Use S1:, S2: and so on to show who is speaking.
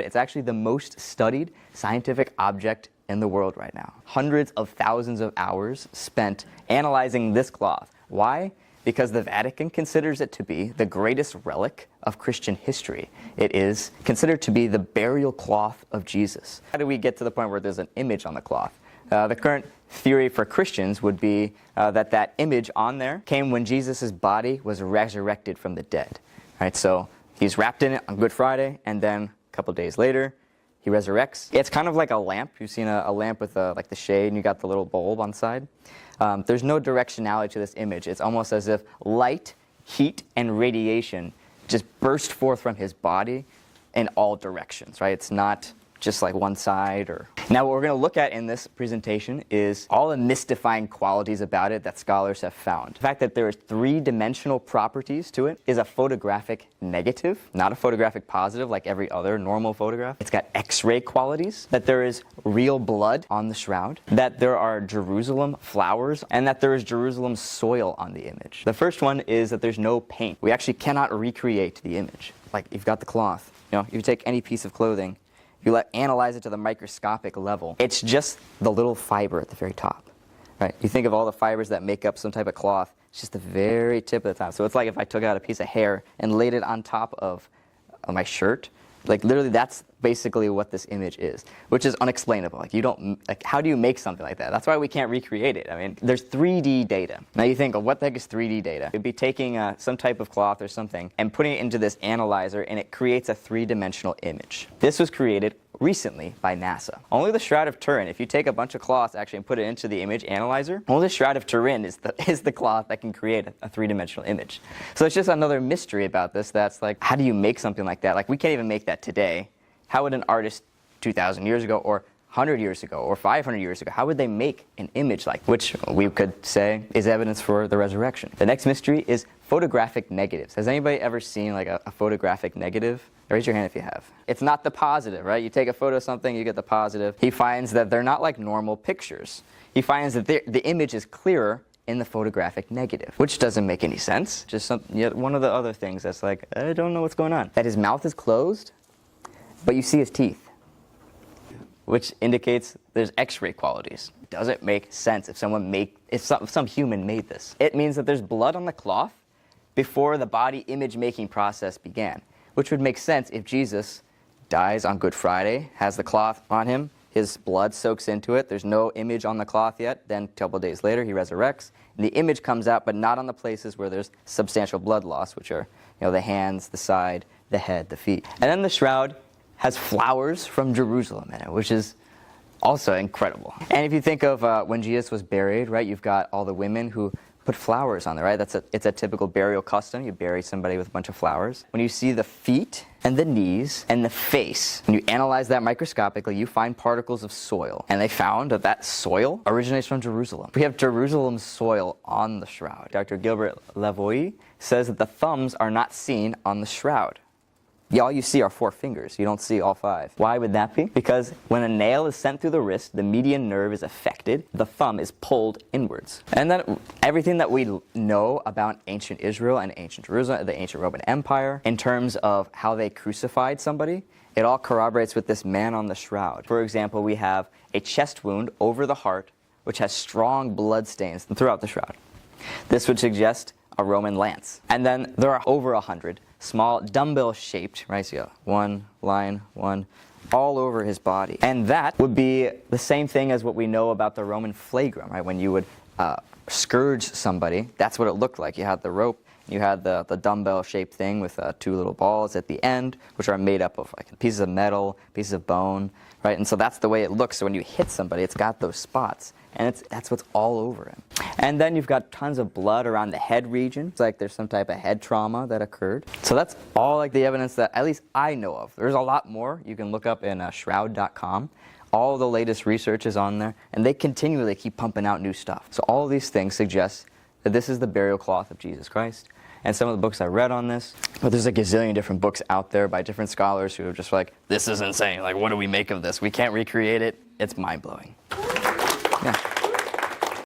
S1: It's actually the most studied scientific object in the world right now. Hundreds of thousands of hours spent analyzing this cloth. Why? Because the Vatican considers it to be the greatest relic of Christian history. It is considered to be the burial cloth of Jesus. How do we get to the point where there's an image on the cloth? The current theory for Christians would be that image on there came when Jesus' body was resurrected from the dead. Right, so he's wrapped in it on Good Friday, and then a couple days later, he resurrects. It's kind of like a lamp. You've seen a lamp with like the shade, and you got the little bulb on the side. There's no directionality to this image. It's almost as if light, heat, and radiation just burst forth from his body in all directions, right? It's not just like one side or... Now what we're going to look at in this presentation is all the mystifying qualities about it that scholars have found. The fact that there are three-dimensional properties to it is a photographic negative, not a photographic positive like every other normal photograph. It's got X-ray qualities, that there is real blood on the shroud, that there are Jerusalem flowers, and that there is Jerusalem soil on the image. The first one is that there's no paint. We actually cannot recreate the image. Like, you've got the cloth. You know, you take any piece of clothing, you analyze it to the microscopic level, it's just the little fiber at the very top, right? You think of all the fibers that make up some type of cloth, it's just the very tip of the top. So it's like if I took out a piece of hair and laid it on top of my shirt, like literally that's basically what this image is, which is unexplainable. Like, you don't, like, how do you make something like that? That's why we can't recreate it. I mean, there's 3D data. Now you think, well, what the heck is 3D data? It'd be taking some type of cloth or something and putting it into this analyzer, and it creates a three-dimensional image. This was created recently by NASA. Only the Shroud of Turin, if you take a bunch of cloths actually and put it into the image analyzer, only the Shroud of Turin is the cloth that can create a three-dimensional image. So it's just another mystery about this that's like, how do you make something like that? Like, we can't even make that today. How would an artist 2,000 years ago or 100 years ago or 500 years ago, how would they make an image like, which we could say is evidence for the resurrection? The next mystery is photographic negatives. Has anybody ever seen like a photographic negative? Raise your hand if you have. It's not the positive, right? You take a photo of something, you get the positive. He finds that they're not like normal pictures. He finds that the image is clearer in the photographic negative, which doesn't make any sense. Just yet one of the other things that's like, I don't know what's going on. That his mouth is closed, but you see his teeth, which indicates there's X-ray qualities. Does it make sense if some human made this? It means that there's blood on the cloth before the body image making process began, which would make sense if Jesus dies on Good Friday, has the cloth on him, his blood soaks into it, there's no image on the cloth yet, then a couple days later he resurrects, and the image comes out, but not on the places where there's substantial blood loss, which are, you know, the hands, the side, the head, the feet. And then the shroud has flowers from Jerusalem in it, which is also incredible. And if you think of when Jesus was buried, right, you've got all the women who put flowers on there, right? It's a typical burial custom. You bury somebody with a bunch of flowers. When you see the feet and the knees and the face, when you analyze that microscopically, you find particles of soil. And they found that soil originates from Jerusalem. We have Jerusalem soil on the shroud. Dr. Gilbert Lavoie says that the thumbs are not seen on the shroud. All you see are 4 fingers. You don't see all 5. Why would that be? Because when a nail is sent through the wrist, the median nerve is affected. The thumb is pulled inwards. And then everything that we know about ancient Israel and ancient Jerusalem, the ancient Roman Empire, in terms of how they crucified somebody, it all corroborates with this man on the shroud. For example, we have a chest wound over the heart, which has strong blood stains throughout the shroud. This would suggest a Roman lance. And then there are over 100 small dumbbell-shaped, right, so you got 1 line, 1, all over his body. And that would be the same thing as what we know about the Roman flagrum, right? When you would scourge somebody, that's what it looked like. You had the rope, you had the dumbbell-shaped thing with 2 little balls at the end, which are made up of like pieces of metal, pieces of bone, right? And so that's the way it looks. So when you hit somebody, it's got those spots. And that's what's all over him. And then you've got tons of blood around the head region. It's like there's some type of head trauma that occurred. So that's all like the evidence that at least I know of. There's a lot more. You can look up in shroud.com. All the latest research is on there. And they continually keep pumping out new stuff. So all of these things suggest that this is the burial cloth of Jesus Christ. And some of the books I read on this, but there's a gazillion different books out there by different scholars who are just like, this is insane. Like, what do we make of this? We can't recreate it. It's mind-blowing. Yeah.